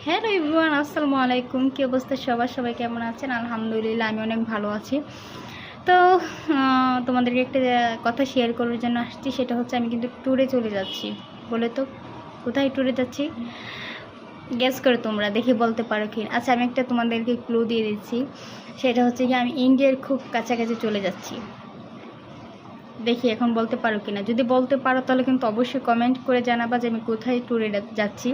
Hello everyone, আসসালামু আলাইকুম। কী অবস্থা সবাই কেমন আছেন? আলহামদুলিল্লাহ আমি অনেক ভালো আছি। তো তোমাদেরকে একটা কথা শেয়ার করার জন্য আসছি। সেটা হচ্ছে আমি কিন্তু ট্যুরে চলে যাচ্ছি। বলে তো কোথায় ট্যুরে যাচ্ছি? গেস করে তোমরা দেখে বলতে পারো কি? আচ্ছা, আমি একটা তোমাদেরকে ক্লু দিয়ে দিচ্ছি। সেটা হচ্ছে কি, আমি ইন্ডিয়ার খুব কাছাকাছি চলে যাচ্ছি। দেখি এখন বলতে পারো কি না। যদি বলতে পারো তাহলে কিন্তু অবশ্যই কমেন্ট করে জানাবা যে আমি কোথায় ট্যুরে যাচ্ছি।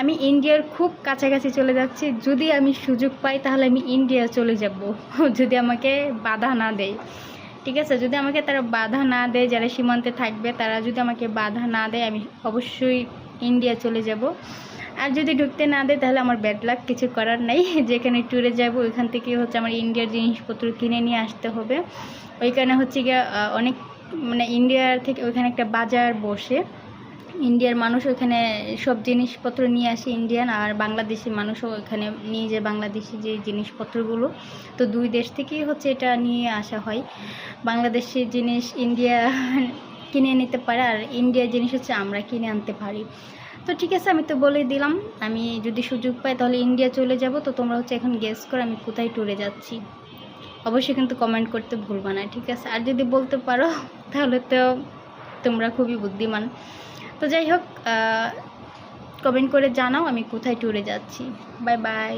আমি ইন্ডিয়ার খুব কাছাকাছি চলে যাচ্ছি। যদি আমি সুযোগ পাই তাহলে আমি ইন্ডিয়া চলে যাব, যদি আমাকে বাধা না দেয়। ঠিক আছে, যদি আমাকে তারা বাধা না দেয়, যারা সীমান্তে থাকবে তারা যদি আমাকে বাধা না দেয়, আমি অবশ্যই ইন্ডিয়া চলে যাব। আর যদি ঢুকতে না দেয় তাহলে আমার ব্যাড লাক, কিছু করার নাই। যেখানে ট্যুরে যাব ওইখান থেকে হচ্ছে আমার ইন্ডিয়ার জিনিসপত্র কিনে নিয়ে আসতে হবে। ওইখানে হচ্ছে গিয়ে অনেক ইন্ডিয়ার থেকে ওইখানে একটা বাজার বসে। ইন্ডিয়ার মানুষ ওইখানে সব জিনিসপত্র নিয়ে আসে ইন্ডিয়ান, আর বাংলাদেশি মানুষও ওইখানে নিয়ে যায় বাংলাদেশি যে জিনিসপত্রগুলো। তো দুই দেশ থেকেই হচ্ছে এটা নিয়ে আসা হয়। বাংলাদেশি জিনিস ইন্ডিয়া কিনে নিতে পারে, আর ইন্ডিয়ার জিনিস হচ্ছে আমরা কিনে আনতে পারি। তো ঠিক আছে, আমি তো বলেই দিলাম আমি যদি সুযোগ পাই তাহলে ইন্ডিয়া চলে যাব। তো তোমরা হচ্ছে এখন গেস করো আমি কোথায় ট্যুরে যাচ্ছি। অবশ্যই কিন্তু কমেন্ট করতে ভুলবা না, ঠিক আছে? আর যদি বলতে পারো তাহলে তো তোমরা খুবই বুদ্ধিমান। তো যাই হোক, কমেন্ট করে জানাও আমি কোথায় ট্যুরে যাচ্ছি। Bye bye.